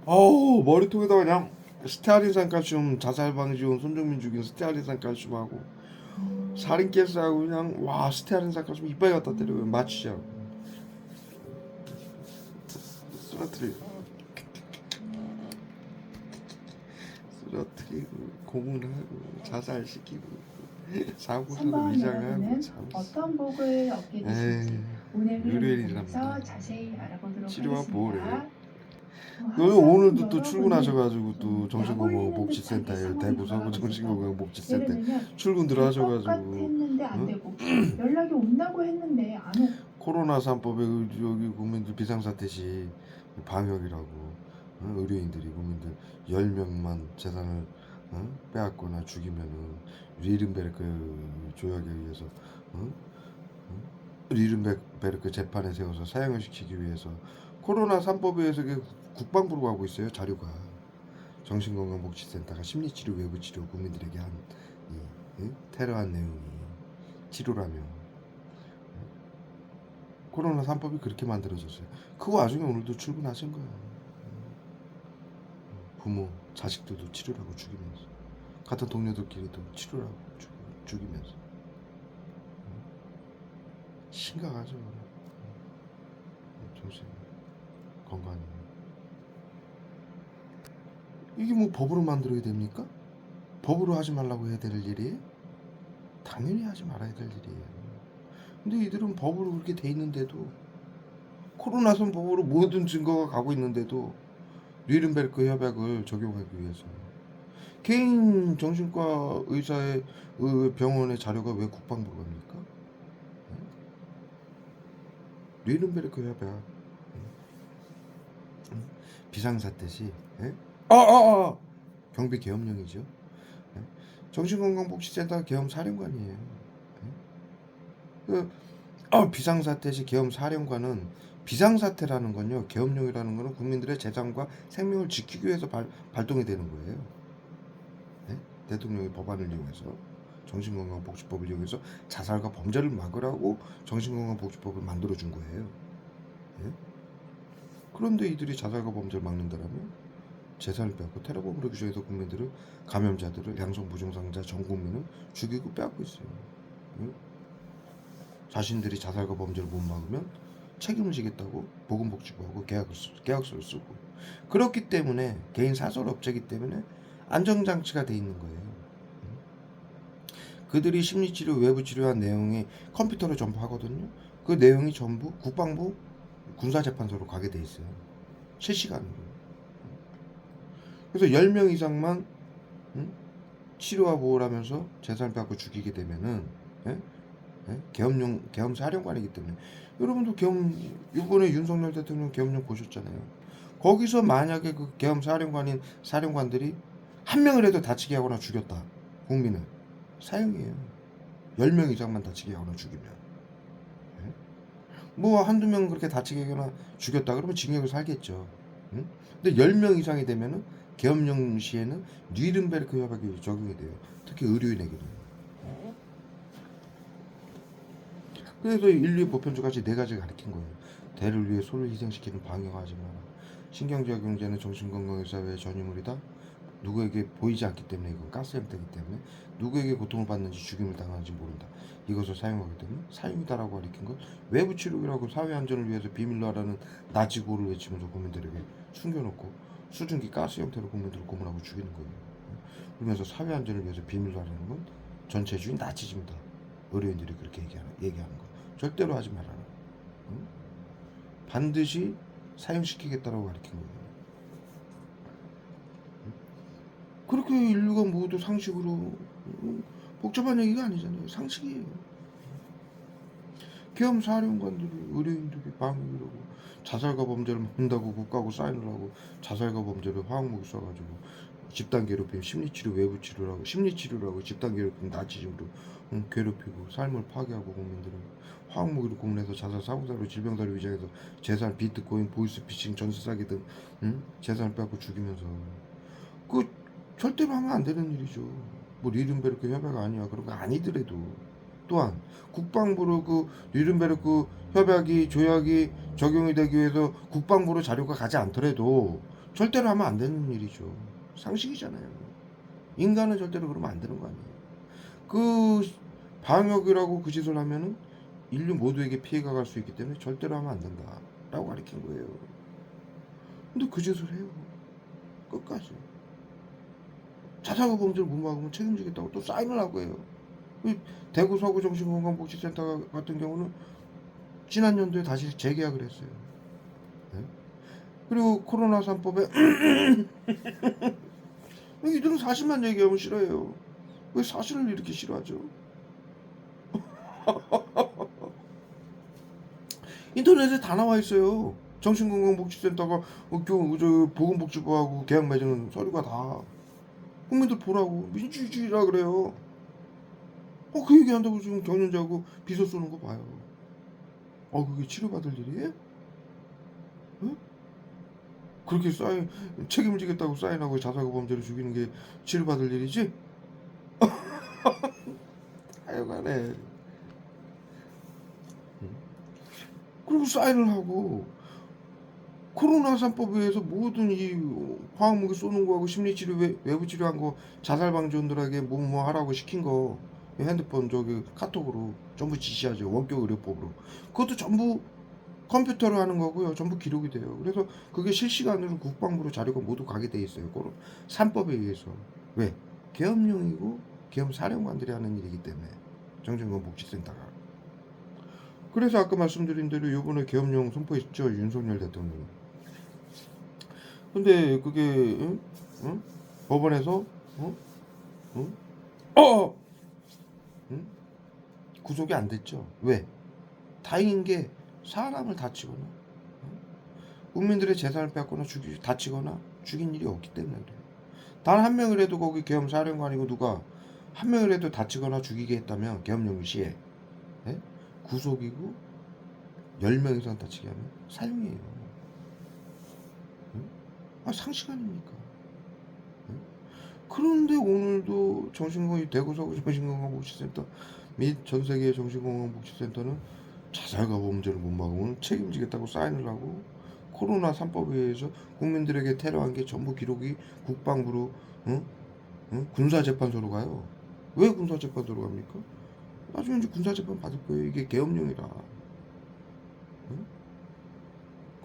어우 머리통에다가 그냥 스테아린산 칼슘 자살 방지용 손정민 죽인 스테아린산 칼슘하고 살인 가스하고 그냥 와 스테아린산 칼슘 이빨 갖다 때려요. 마취하고 쓰러뜨리고 고문하고 자살시키고 사고사를 3번 위장하고 여러분은 참. 어떤 복을 얻게 되실지 오늘 의뢰인이랍니다. 흐름을 통해서 자세히 알아보도록 치료와 보호래. 하겠습니다. 오늘도 또 여러분은 출근하셔가지고 또 좀 약 정신건강복지센터에 올리는 듯한 이 대구 상황이 서구 돌아가고 있었던 정신건강복지센터 예를 들면 출근 갈 것 들어가셔가지고 같았는데 안 응? 되고 연락이 온다고 했는데 안 오고 코로나 3법에 여기 국민들 비상사태 시 방역이라고 의료인들이 국민들 10명만 재산을 빼앗거나 죽이면은 리른베르크 조약에 의해서 리른베르크 재판에 세워서 사형을 시키기 위해서 코로나 3법에 의해서 국방부로 가고 있어요. 자료가 정신건강복지센터가 심리치료 외부치료 국민들에게 한 테러한 내용이 치료라며 코로나 3법이 그렇게 만들어졌어요. 그 와중에 오늘도 출근하신 거야. 부모, 자식들도 치료라고 죽이면서 같은 동료들끼리도 치료라고 죽이면서 심각하죠. 정신 건강이 이게 뭐 법으로 만들어야 됩니까? 법으로 하지 말라고 해야 될 일이에요? 당연히 하지 말아야 될 일이에요. 근데 이들은 법으로 그렇게 돼 있는데도 코로나 선법으로 모든 증거가 가고 있는데도 뉘른베르크 협약을 적용하기 위해서 개인 정신과 의사의 병원의 자료가 왜 국방부로 갑니까? 뉘른베르크 협약 비상사태 시 경비 계엄령이죠. 정신건강복지센터 계엄 사령관이에요. 비상사태 시 계엄 사령관은 비상사태라는 건요, 계엄령이라는 거는 국민들의 재산과 생명을 지키기 위해서 발동이 되는 거예요. 네? 대통령이 법안을 이용해서 정신건강복지법을 이용해서 자살과 범죄를 막으라고 정신건강복지법을 만들어준 거예요. 네? 그런데 이들이 자살과 범죄를 막는다라면 재산을 빼앗고 테러범으로 규정해서 국민들을 감염자들을 양성 무증상자 전 국민을 죽이고 빼앗고 있어요. 네? 자신들이 자살과 범죄를 못 막으면 책임을 지겠다고 보건복지부하고 계약서를 쓰고 그렇기 때문에 개인 사설업체이기 때문에 안정장치가 돼 있는 거예요. 그들이 심리치료 외부치료한 내용이 컴퓨터로 전부 하거든요. 그 내용이 전부 국방부 군사재판소로 가게 돼 있어요. 실시간으로. 그래서 10명 이상만 치료와 보호를 하면서 재산을 빼앗고 죽이게 되면은 계엄 사령관이기 때문에 여러분도 이번에 윤석열 대통령 계엄령 보셨잖아요. 거기서 만약에 그 계엄 사령관들이 한 명이라도 다치게 하거나 죽였다. 국민을 사형이에요. 10명 이상만 다치게 하거나 죽이면. 뭐 한두 명 그렇게 다치게 하거나 죽였다 그러면 징역을 살겠죠. 근데 10명 이상이 되면은 계엄령 시에는 뉘른베르크 협약이 적용이 돼요. 특히 의료인에게는. 그래서 인류의 보편주까지 4가지를 가르친 거예요. 대를 위해 소를 희생시키는 방역하지 마라. 신경작용제는 정신건강의 사회의 전유물이다. 누구에게 보이지 않기 때문에 이건 가스 형태이기 때문에 누구에게 고통을 받는지 죽임을 당하는지 모른다. 이것을 사용하기 때문에 사용이다라고 가르친 것. 외부 치료라고 사회 안전을 위해서 비밀로 하라는 나치고를 외치면서 국민들에게 숨겨놓고 수증기 가스 형태로 국민들을 고문하고 죽이는 거예요. 그러면서 사회 안전을 위해서 비밀로 하라는 건 전체주의 나치즘이다. 의료인들이 그렇게 얘기하는 거. 절대로 하지 말아라. 응? 반드시 사용시키겠다라고 가르친 거예요. 응? 그렇게 인류가 모두 상식으로 복잡한 얘기가 아니잖아요. 상식이에요. 계엄 사령관들이 의료인들이 방역이라고 자살과 범죄를 막는다고 국가하고 사인을 하고 자살과 범죄를 화학무기 쏴가지고 집단 괴롭힘, 심리치료라고 집단 괴롭힘, 나치즘으로 괴롭히고 삶을 파괴하고 국민들을 화학무기로 고문해서 자살 사고사로 질병사로 위장해서 재산, 비트코인, 보이스피싱, 전세사기 등 재산을 빼앗고 죽이면서 그 절대로 하면 안 되는 일이죠. 뭐 리른베르크 협약 아니야 그런 거 아니더라도 또한 국방부로 그 뉘른베르크 협약이 조약이 적용이 되기 위해서 국방부로 자료가 가지 않더라도 절대로 하면 안 되는 일이죠. 상식이잖아요. 인간은 절대로 그러면 안 되는 거 아니에요. 그 방역이라고 그 짓을 하면은 인류 모두에게 피해가 갈 수 있기 때문에 절대로 하면 안 된다라고 가르친 거예요. 근데 그 짓을 해요. 끝까지. 자사고 범죄를 못 막으면 책임지겠다고 또 사인을 하고 해요. 대구 서구 정신건강복지센터 같은 경우는 지난 연도에 다시 재계약을 했어요. 네? 그리고 코로나 3법에 이들은 사실만 얘기하면 싫어해요. 왜 사실을 이렇게 싫어하죠? 인터넷에 다 나와 있어요. 정신건강복지센터가 보건복지부하고 계약 맺은 서류가 다 국민들 보라고. 민주주의라 그래요. 그 얘기한다고 지금 경영자하고 비서 쏘는 거 봐요. 그게 치료받을 일이에요? 응? 그렇게 책임지겠다고 사인하고 자사고 범죄를 죽이는 게 치료받을 일이지? 하여간에. 그리고 사인을 하고 코로나 3법에 의해서 모든 이 화학무기 쏘는 거하고 심리치료 외부 치료한 거 자살 방지원들에게 뭐 하라고 시킨 거 핸드폰 카톡으로 전부 지시하죠. 원격 의료법으로. 그것도 전부 컴퓨터로 하는 거고요. 전부 기록이 돼요. 그래서 그게 실시간으로 국방부로 자료가 모두 가게 돼 있어요. 코로나 3법에 의해서. 왜? 계엄령이고 계엄 사령관들이 하는 일이기 때문에. 정신건강복지센터가. 그래서 아까 말씀드린 대로 요번에 계엄령 선포했죠. 윤석열 대통령. 근데 그게 법원에서 구속이 안 됐죠. 왜? 다행인 게 사람을 다치거나 국민들의 재산을 뺏거나 다치거나 죽인 일이 없기 때문에 그래요. 단 한 명이라도 거기 계엄 사령관이고 누가 한 명이라도 다치거나 죽이게 했다면 계엄령 시에 구속이고 10명 이상 다치게 하면 사형이에요. 상식 아닙니까? 그런데 오늘도 대구 서구 정신건강복지센터 및 전 세계 정신건강복지센터는 자살과 범죄를 못 막으면 책임지겠다고 사인을 하고 코로나 3법에 의해서 국민들에게 테러한 게 전부 기록이 국방부로 군사재판소로 가요. 왜 군사재판소로 갑니까? 나중에 이제 군사재판 받을 거예요. 이게 계엄령이라.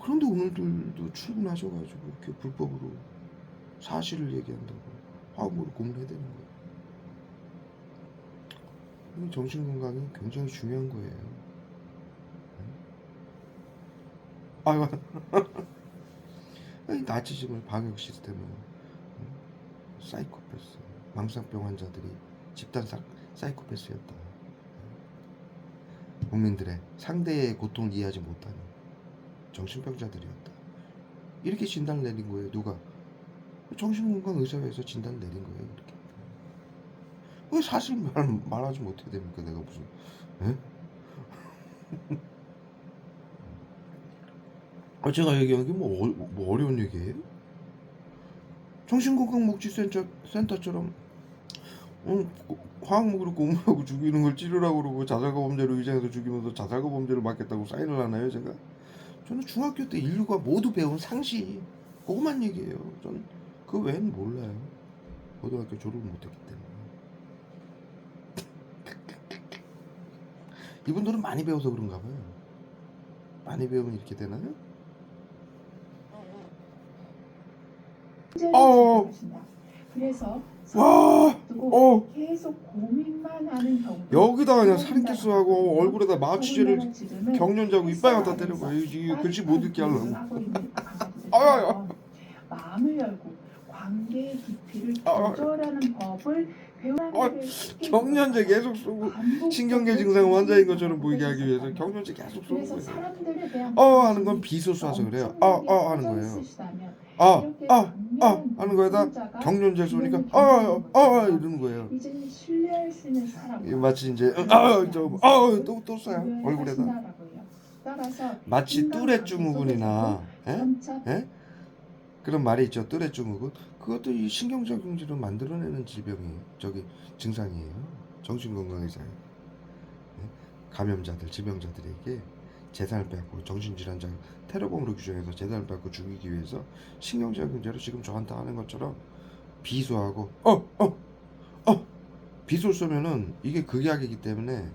그런데 오늘들도 출근하셔가지고 이렇게 불법으로 사실을 얘기한다고 화학무기로 고문해야 되는 거예요. 정신건강이 굉장히 중요한 거예요. 아유, 나치즘을 방역 시스템은 사이코패스, 망상병 환자들이 집단 사이코패스였다. 국민들의 상대의 고통을 이해하지 못하는 정신병자들이었다. 이렇게 진단을 내린 거예요. 누가? 정신건강의사회에서 진단을 내린 거예요. 이렇게. 왜 사실 말하지 못해야 됩니까? 내가 무슨 제가 얘기한 게 뭐 어려운 얘기예요? 정신건강복지센터처럼 화학무기로 고문하고 죽이는 걸 치료라고 그러고 자살과 범죄로 위장해서 죽이면서 자살과 범죄를 막겠다고 사인을 하나요, 제가? 저는 중학교 때 인류가 모두 배운 상식 그것만 얘기해요. 저는 그 외에는 몰라요. 고등학교 졸업을 못했기 때문에. 이분들은 많이 배워서 그런가 봐요. 많이 배우면 이렇게 되나요? 그래서 와, 계속 고민만 하는 경우 여기다가 그냥 살인캐스하고 얼굴에다 마취제를 경련자고 이빨 갖다 때리는 거예요. 이게 글씨 못 읽게 하려고. 마음을 열고 관계의 깊이를 조절하는 법을 배우는 경련제 계속 쏘고 신경계 증상 환자인 것처럼 보이게 하기 위해서 경련제 계속 쏘는 그래서 거예요. 사람들에 대한 하는 건 비소수와서 그래요. 하는 거예요. 하는 거에다 경련제 쏘니까 이러는 거예요. 이제 신뢰할 수 있는 사람 마치 이제 또 쏴요 얼굴에다. 따라서 마치 뚜레증후군이나 그런 말이 있죠. 뚜레증후군. 그것도 이 신경작용질을 만들어내는 증상이에요. 정신건강의사 감염자들, 질병자들에게 재산을 빼앗고 정신질환자 테러범으로 규정해서 재산을 빼앗고 죽이기 위해서 신경자금죄로 지금 저한테 하는 것처럼 비수하고 비수를 쏘면은 이게 극약이기 때문에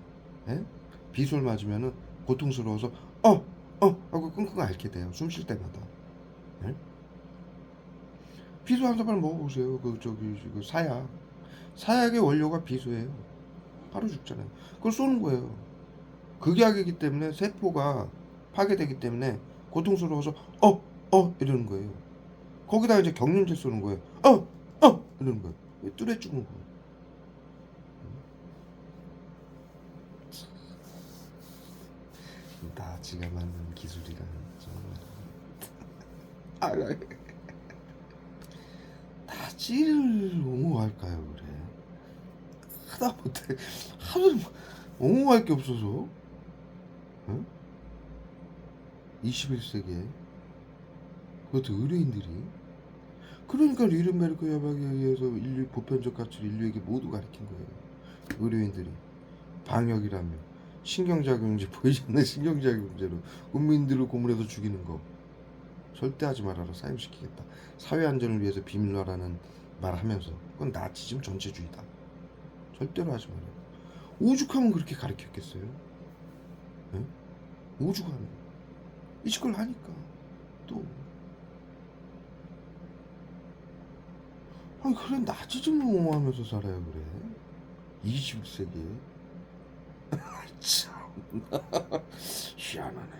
예? 비수를 맞으면은 고통스러워서 하고 끙끙 앓게 돼요. 숨 쉴 때마다. 예? 비수 한 사발 먹어보세요. 그 사약의 원료가 비수예요. 바로 죽잖아요. 그걸 쏘는 거예요. 극약이기 때문에 세포가 파괴되기 때문에 고통스러워서 이러는 거예요. 거기다 이제 경련제 쏘는 거예요. 이러는 거예요. 뚜레 죽는 거예요. 나치가 만든 기술이라 정말 나치를 옹호할까요? 그래 하다못해 하도 옹호할 게 없어서 응? 21세기에 그것도 의뢰인들이 그러니까 리른베르크 협약에 의해서 인류 보편적 가치를 인류에게 모두 가르친 거예요. 의료인들이 방역이라며 신경작용제 보이지 않는 신경작용제로 국민들을 고문해서 죽이는 거 절대 하지 말아라. 사형시키겠다. 사회 안전을 위해서 비밀로 하라는 말하면서 그건 나치즘 전체주의다. 절대로 하지 말아요. 오죽하면 그렇게 가르쳤겠어요? 네? 오죽하면 이 짓걸 하니까 또 아니 그래 나치즘 옹호하면서 살아야 그래 21세기에 참 희한하네.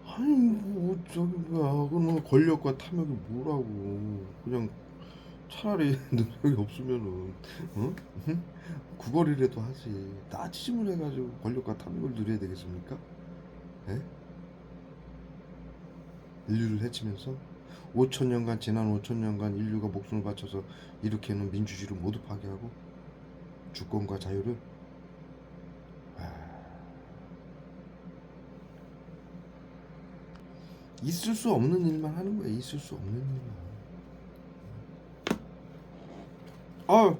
아니 뭐 저기 뭐야 그는 권력과 탐욕이 뭐라고 그냥 차라리 능력이 없으면은 어? 구걸이라도 하지 나치즘을 해가지고 권력과 탐욕을 누려야 되겠습니까? 예? 인류를 해치면서 5천년간 지난 5천년간 인류가 목숨을 바쳐서 이렇게 해놓은 민주주의를 모두 파괴하고 주권과 자유를 있을 수 없는 일만 하는 거야. 있을 수 없는 일만. 아,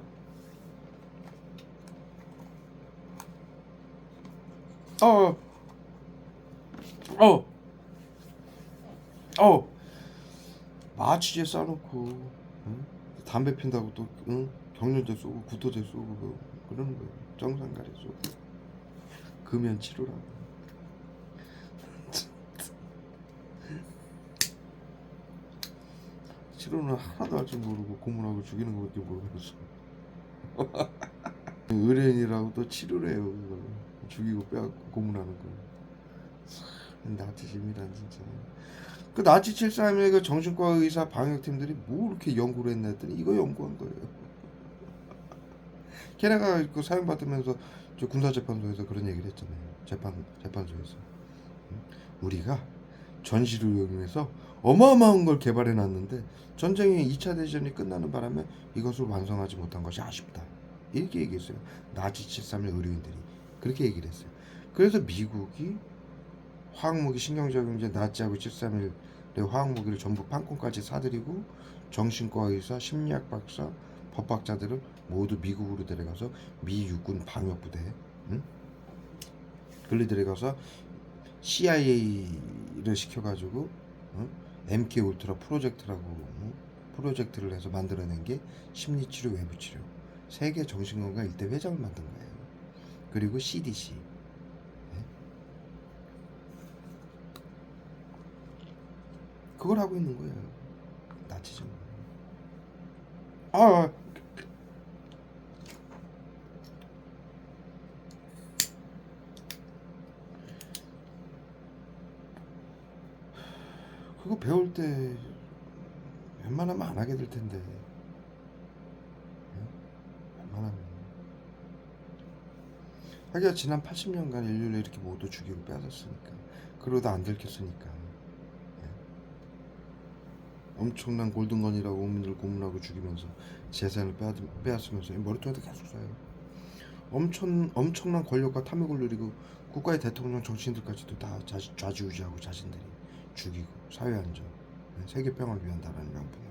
아, 마취제 싸놓고 응? 담배 핀다고 또 응? 경련제 쏘고 구토제 쏘고 그러는 거예요. 정상가리 쏘고 금연 치료라고. 치료는 하나도 할 줄 모르고 고문하고 죽이는 것밖에 모르면서 의뢰인이라고 또 치료를 해요. 그걸. 죽이고 빼앗고 고문하는 거. 나치심이란 진짜. 그 나치 731 그 정신과 의사 방역팀들이 뭐 이렇게 연구를 했나 했더니 이거 연구한 거예요. 걔네가 그 사형 받으면서 저 군사재판소에서 그런 얘기를 했잖아요. 재판소에서 우리가 전시를 이용해서 어마어마한 걸 개발해 놨는데 전쟁이 2차 대전이 끝나는 바람에 이것을 완성하지 못한 것이 아쉽다. 이렇게 얘기했어요. 나치 731 의료인들이 그렇게 얘기를 했어요. 그래서 미국이 화학무기 신경작용제 나치하고 731의 화학무기를 전부 판권까지 사들이고 정신과 의사, 심리학 박사, 법학자들을 모두 미국으로 데려가서 미 육군 방역부대에 그리 데려가서 CIA를 시켜가지고 MK 울트라 프로젝트라고 프로젝트를 해서 만들어낸 게 심리치료 외부치료 세계 정신건강 일대 회장을 만든 거예요. 그리고 CDC 그걸 하고 있는 거예요. 나치즘. 그거 배울 때 웬만하면 안 하게 될 텐데. 웬만하면. 하기야 지난 80년간 인류를 이렇게 모두 죽이고 빼앗았으니까. 그러다 안 들켰으니까. 엄청난 골든건이라고 국민들 고문하고 죽이면서 재산을 빼앗으면서 머리통에다 계속 쏴요. 엄청난 권력과 탐욕을 누리고 국가의 대통령 정치인들까지도 다 좌지우지하고 자신들이 죽이고 사회안전 세계평화를 위한 나라는 명분으로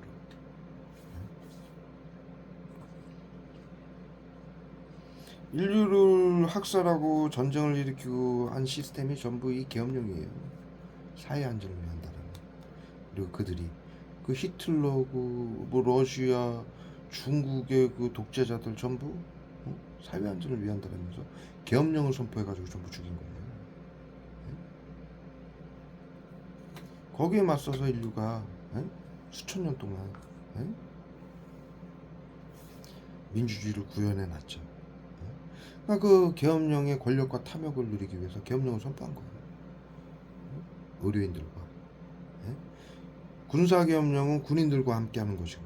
인류를 학살하고 전쟁을 일으키고 한 시스템이 전부 이 계엄령이에요. 사회 안전을 위한다라는. 그리고 그들이 그 히틀러고 뭐 러시아, 중국의 그 독재자들 전부 사회 안전을 위한다라면서 계엄령을 선포해가지고 전부 죽인 거예요. 거기에 맞서서 인류가 수천 년 동안 민주주의를 구현해 놨죠. 그러니까 그 계엄령의 권력과 탐욕을 누리기 위해서 계엄령을 선포한 거예요. 의료인들과. 군사계엄령은 군인들과 함께하는 것이고,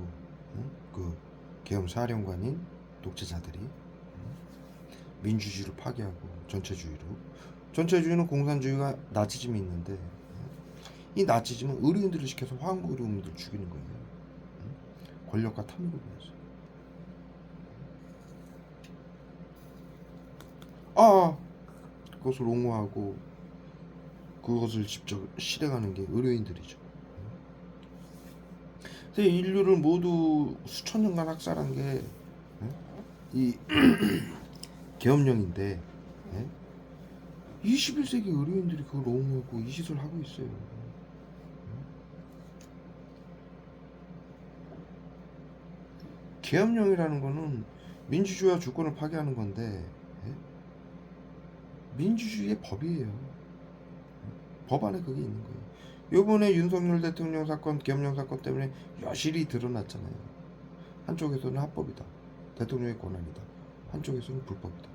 그 계엄 사령관인 독재자들이 민주주의를 파괴하고 전체주의는 공산주의가 나치즘이 있는데, 이 나치즘은 의료인들을 시켜서 화학무 의료인들을 죽이는 거예요. 권력과 탐욕을 위해서. 그것을 옹호하고 그것을 직접 실행하는 게 의료인들이죠. 그래서 인류를 모두 수천 년간 학살한 게 이 계엄령인데 21세기 의료인들이 그걸 옹호하고 이 짓을 하고 있어요. 계엄령이라는 거는 민주주의와 주권을 파괴하는 건데 민주주의의 법이에요. 법 안에 그게 있는 거예요. 요번에 윤석열 대통령 사건, 계엄령 사건 때문에 여실히 드러났잖아요. 한쪽에서는 합법이다. 대통령의 권한이다. 한쪽에서는 불법이다.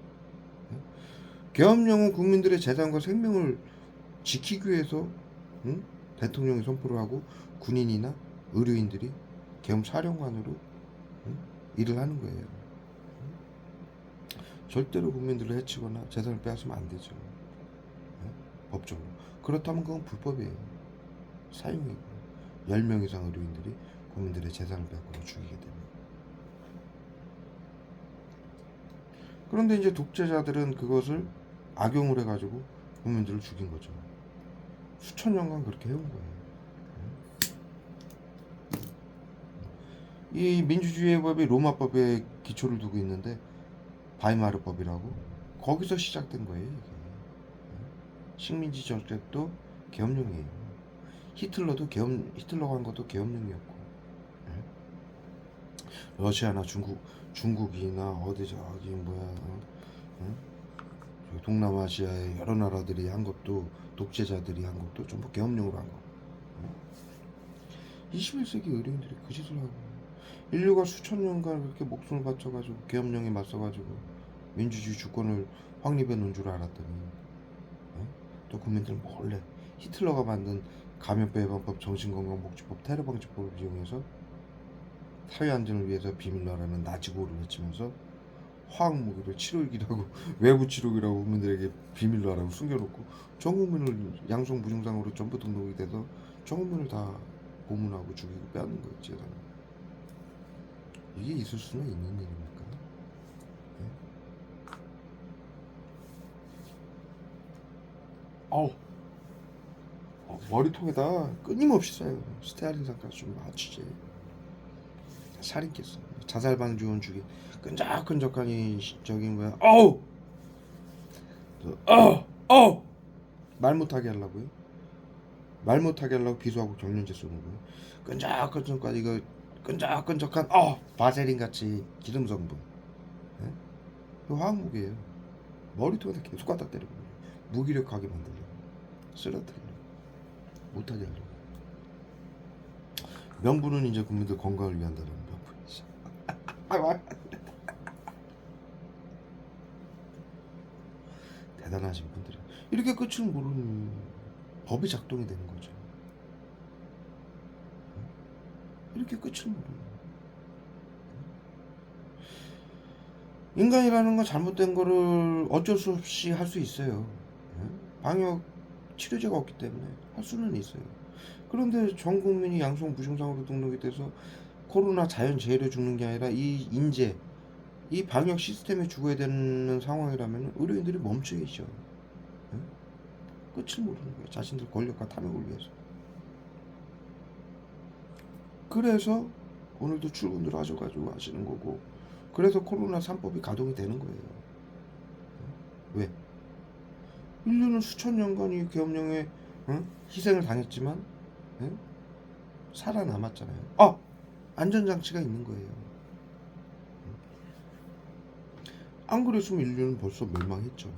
계엄령은 국민들의 재산과 생명을 지키기 위해서 대통령이 선포를 하고 군인이나 의료인들이 계엄 사령관으로 일을 하는 거예요. 절대로 국민들을 해치거나 재산을 빼앗으면 안 되죠. 법적으로. 그렇다면 그건 불법이에요. 사용이고 10명 이상 의료인들이 국민들의 재산을 빼앗거나 죽이게 되면. 그런데 이제 독재자들은 그것을 악용을 해가지고 국민들을 죽인 거죠. 수천 년간 그렇게 해온 거예요. 이 민주주의의 법이 로마법에 기초를 두고 있는데 바이마르법이라고 거기서 시작된 거예요. 이게. 식민지 정책도 계엄령이에요. 히틀러가 한 것도 계엄령이었고, 러시아나 중국이나 어디 저기 동남아시아의 여러 나라들이 한 것도 독재자들이 한 것도 전부 계엄령으로 한 거. 21세기 의료인들이 그 짓을 하고 인류가 수천 년간 그렇게 목숨을 바쳐가지고 계엄령에 맞서가지고 민주주의 주권을 확립해 놓은 줄 알았더니 또 국민들은 몰래 히틀러가 만든 감염병 예방법, 정신건강복지법, 테러방지법을 이용해서 사회 안전을 위해서 비밀로 하라는 나치고를 외치면서 화학무기를 치료기라고 외부 치료기라고 국민들에게 비밀로 하라고 숨겨놓고 전 국민을 양성 무증상으로 전부 등록이 돼서 전 국민을 다 고문하고 죽이고 빼앗는 거였지. 이게 있을 수는 있는 일입니까? 머리통에다 끊임없이 쏴요. 스테아린산까지 좀 맞추지. 살인겠어. 자살방지원 주기 끈적끈적하니 저기 뭐야. 말 못하게 하려고요. 말 못하게 하려고 비수하고 경련제 쏘는 거예요. 끈적끈적한 이거 끈적끈적한 바세린 같이 기름 성분. 이거 화학무기예요. 머리통에다 계속 갖다 때리고 무기력하게 만들려고 쓰러뜨리려고 못하게 하려고. 명분은 이제 국민들 건강을 위한다는 명분이죠. 대단하신 분들이 이렇게 끝을 모르는 법이 작동이 되는 거죠. 이렇게 끝을 모르는. 인간이라는 건 잘못된 거를 어쩔 수 없이 할 수 있어요. 방역 치료제가 없기 때문에 할 수는 있어요. 그런데 전 국민이 양성 무증상으로 등록이 돼서 코로나 자연재해로 죽는 게 아니라 이 방역 시스템에 죽어야 되는 상황이라면 의료인들이 멈춰 계셔. 끝을 모르는 거예요. 자신들 권력과 탐욕을 위해서. 그래서 오늘도 출근들 하셔가지고 하시는 거고, 그래서 코로나 3법이 가동이 되는 거예요. 인류는 수천 년간이 계엄령에 희생을 당했지만 살아남았잖아요. 안전장치가 있는 거예요. 안 그랬으면 인류는 벌써 멸망했죠.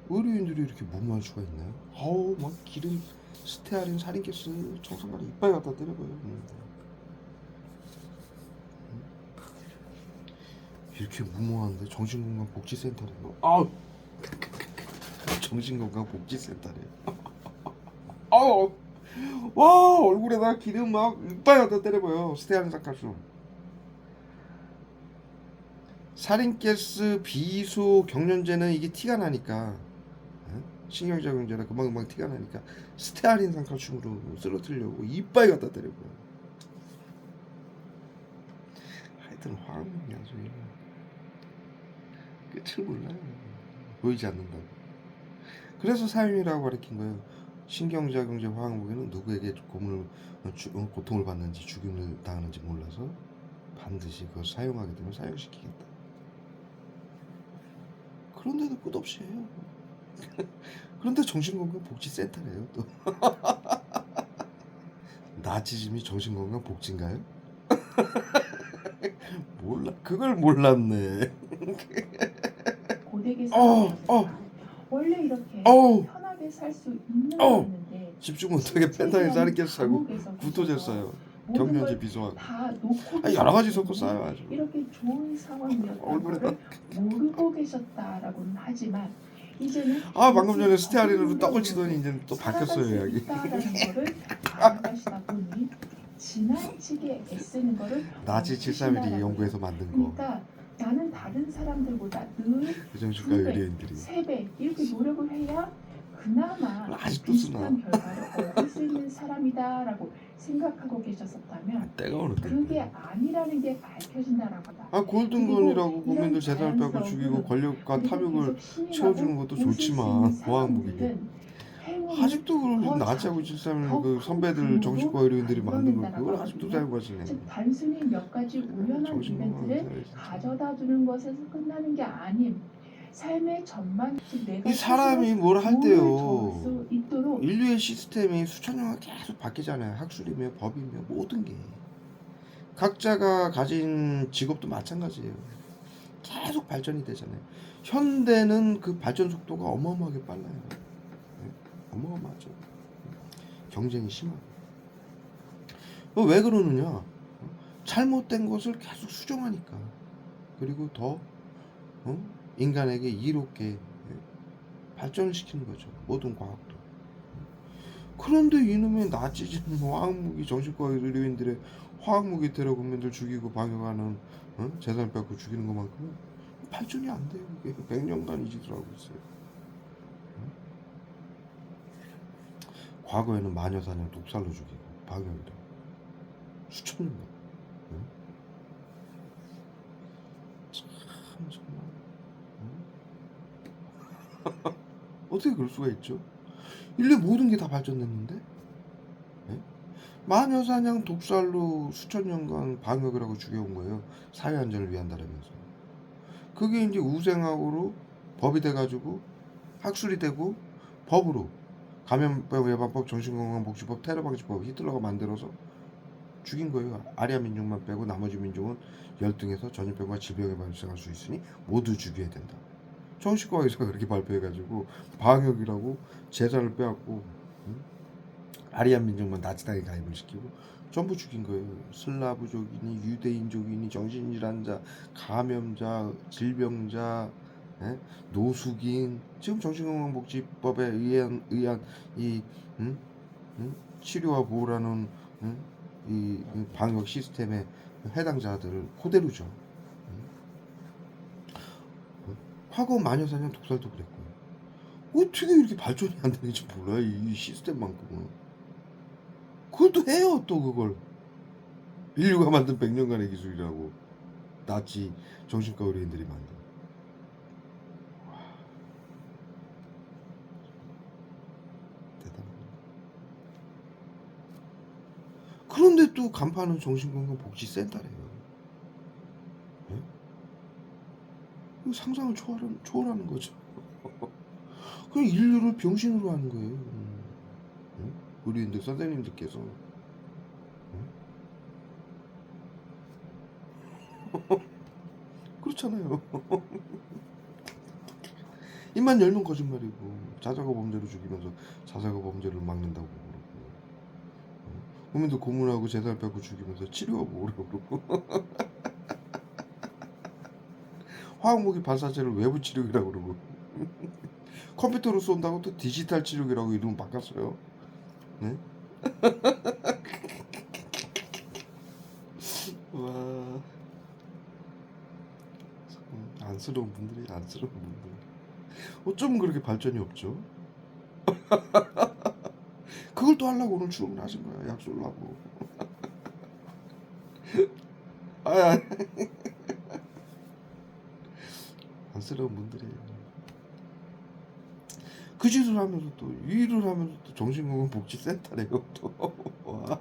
의료인들이 이렇게 무모할 수가 있나요? 막 기름, 스테아린, 살인가스, 청산가리 이빨 갖다 때려봐요. 이렇게 무모한데 정신건강복지센터래. 정신건강복지센터래. 와, 얼굴에다 기름 막 이빨 갖다 때려봐요. 스테아린, 살인가스. 살인가스, 비소, 경련제는 이게 티가 나니까, 신경작용제라 금방금방 티가 나니까 스테아린 산칼슘으로 쓰러뜨리려고 이빨 갖다 때려봐요. 하여튼 화학물이 아주 끝을 몰라요. 보이지 않는다고. 그래서 사형이라고 가르친 거예요. 신경작용제 화학무기는 누구에게 고통을 받는지 죽임을 당하는지 몰라서 반드시 그걸 사용하게 되면 사용시키겠다. 그런데도 끝없이 해요. 그런데 정신건강복지센터래요. 또 나치즘이 정신건강복지인가요? 몰라. 그걸 몰랐네. 고되게 어, 살아왔으니까 원래 이렇게 어우. 편하게 살 수 있는 어우. 거였는데 집중 못하게 펜타닐 살인가스 사고 구토제 써요. 경련제 비소하고. 다 놓고 여러 가지 계셨기 섞어 때문에 써요. 아주. 이렇게 좋은 상황이었다는 얼굴에다. 걸 모르고 계셨다라고는 하지만 이제는 방금 전에 스테아린으로 떡을 치더니 이제 또 바뀌었어요, 이야기. 있다라는 거를 알아가시다 보니 지나치게 애쓰는 거를 나치 731이 연구해서 만든 거. 그러니까 나는 다른 사람들보다 늘 정신과 의료인들이 3배 이렇게 노력을 해야 그나마 아직도 쓰나? 비슷한 결과를 얻을 수 있는 사람이다라고 생각하고 계셨었다면 때가 어느 때. 그게 아니라는 게 밝혀진다라고 하다. 골든건이라고 국민들 재산을 빼고 죽이고 권력과 탐욕을 채워주는 것도 좋지만 화학무기. 아직도 그걸 나치하고 731 그 선배들 정신과 의료인들이 만든 걸 그걸 아직도 사용하시네. 즉 단순히 몇 가지 우연한 이벤트를 가져다 주는 것에서 끝나는 게 아닌 삶의 전반, 즉 내가 이 사람이 뭘 할 도움을 때요. 줄 수 있도록 인류의 시스템이 수천 년간 계속 바뀌잖아요. 학술이며 법이며 모든 게. 각자가 가진 직업도 마찬가지예요. 계속 발전이 되잖아요. 현대는 그 발전 속도가 어마어마하게 빨라요. 어마어마하죠. 경쟁이 심하고. 왜 그러느냐? 잘못된 것을 계속 수정하니까. 그리고 더 인간에게 이롭게 발전을 시키는 거죠. 모든 과학도. 그런데 이놈의 나치즘 화학무기 정신과 의료인들의 화학무기 테러 국민들 죽이고 방역하는 재산 뺏고 죽이는 것만큼은 발전이 안 돼요. 이게 100년간 이 짓을 하고 있어요. 과거에는 마녀사냥 독살로 죽이고 방역이라 수천 년간. 참 정말 어떻게 그럴 수가 있죠? 인류 모든 게 다 발전됐는데 마녀사냥 독살로 수천 년간 방역을 하고 죽여온 거예요. 사회 안전을 위한다라면서. 그게 이제 우생학으로 법이 돼가지고 학술이 되고 법으로 감염병 예방법, 정신건강복지법, 테러방지법 히틀러가 만들어서 죽인 거예요. 아리아 민족만 빼고 나머지 민족은 열등해서 전염병과 질병이 발생할 수 있으니 모두 죽여야 된다. 정신과 의사가 그렇게 발표해가지고 방역이라고 재산을 빼앗고 아리아 민족만 나치당에 가입을 시키고 전부 죽인 거예요. 슬라브족이니 유대인족이니 정신질환자, 감염자, 질병자, 노숙인 지금 정신건강복지법에 의한 이 치료와 보호라는 이 방역 시스템의 해당자들을 그대로죠. 과거 마녀사냥 독살도 그랬고요. 어떻게 이렇게 발전이 안 되는지 몰라요. 이 시스템만큼은. 그걸 또 해요. 또 그걸 인류가 만든 100년간의 기술이라고 나치 정신과 의료인들이 만든. 대단하다. 그런데 또 간판은 정신건강복지센터래요. 네? 그 상상을 초월하는 거죠. 그냥 인류를 병신으로 하는 거예요. 응? 의료인들 선생님들께서. 응? 그렇잖아요. 입만 열면 거짓말이고 자자가 범죄를 죽이면서 자자가 범죄를 막는다고 그러고 국민들 고문하고 재산 뺏고 죽이면서 치료하고 그러고 화학무기 발사체를 외부 치료기라고 그러고 컴퓨터로 쏜다고 또 디지털 치료기라고 이름 바꿨어요. 네? 와 안쓰러운 분들이 안쓰러운 분들. 어쩌면 그렇게 발전이 없죠. 그걸 또 하려고 오늘 출근하신 거야. 약 쏠라고. 아, 안쓰러운 분들이에요. 그 짓을 하면서 또 이 일을 하면서 또 정신건강복지센터래요 또. 와.